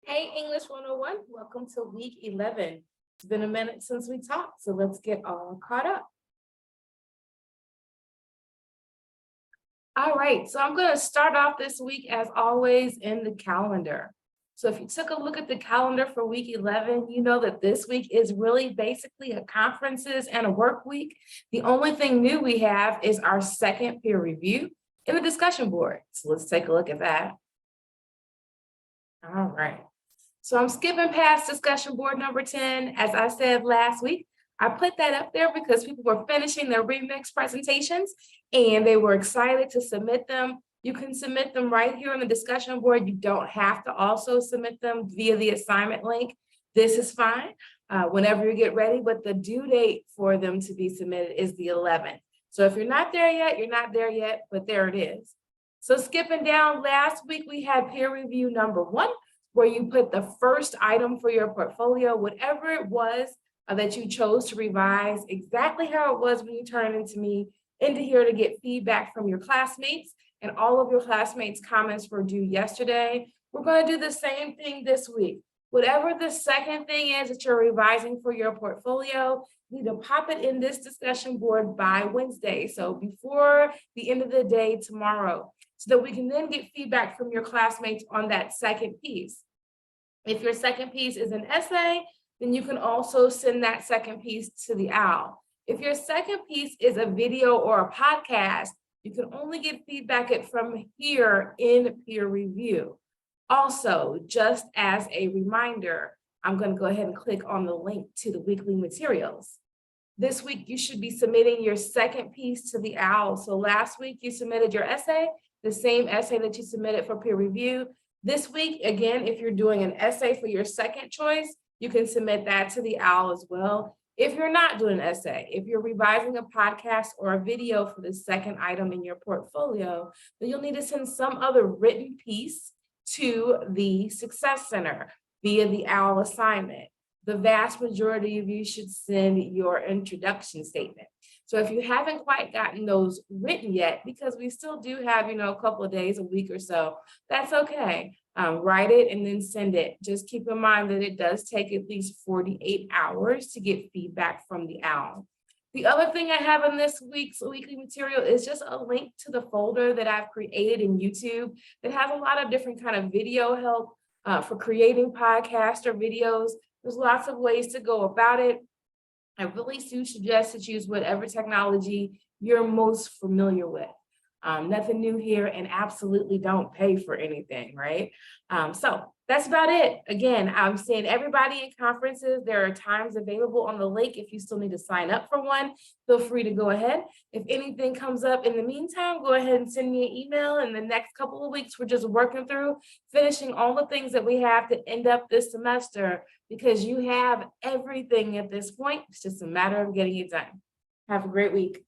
Hey, English 101, welcome to week 11. It's been a minute since we talked, so let's get all caught up. All right, so I'm going to start off this week as always in the calendar. So if you took a look at the calendar for week 11, you know that this week is really basically a conferences and a work week. The only thing new we have is our second peer review in the discussion board. So let's take a look at that. All right. So I'm skipping past discussion board number 10. As I said last week, I put that up there because people were finishing their remix presentations and they were excited to submit them. You can submit them right here on the discussion board. You don't have to also submit them via the assignment link. This is fine whenever you get ready, but the due date for them to be submitted is the 11th. So if you're not there yet, you're not there yet, but there it is. So skipping down, last week we had peer review number 1, where you put the first item for your portfolio, whatever it was that you chose to revise, exactly how it was when you turned into here to get feedback from your classmates, and all of your classmates' comments were due yesterday. We're going to do the same thing this week. Whatever the second thing is that you're revising for your portfolio, you need to pop it in this discussion board by Wednesday. So before the end of the day tomorrow, so that we can then get feedback from your classmates on that second piece. If your second piece is an essay, then you can also send that second piece to the OWL. If your second piece is a video or a podcast, you can only get feedback from here in peer review. Also, just as a reminder, I'm going to go ahead and click on the link to the weekly materials. This week, you should be submitting your second piece to the OWL. So last week, you submitted your essay, the same essay that you submitted for peer review. This week, again, if you're doing an essay for your second choice, you can submit that to the OWL as well. If you're not doing an essay, if you're revising a podcast or a video for the second item in your portfolio, then you'll need to send some other written piece to the Success Center via the OWL assignment. The vast majority of you should send your introduction statement. So if you haven't quite gotten those written yet, because we still do have, a couple of days, a week or so, that's okay. Write it and then send it. Just keep in mind that it does take at least 48 hours to get feedback from the OWL. The other thing I have in this week's weekly material is just a link to the folder that I've created in YouTube that has a lot of different kind of video help for creating podcasts or videos. There's lots of ways to go about it. I really do suggest that you use whatever technology you're most familiar with. Nothing new here, and absolutely don't pay for anything, right? So that's about it. Again, I'm seeing everybody in conferences. There are times available on the link. If you still need to sign up for one, feel free to go ahead. If anything comes up in the meantime, go ahead and send me an email. In the next couple of weeks, we're just working through finishing all the things that we have to end up this semester, because you have everything at this point. It's just a matter of getting it done. Have a great week.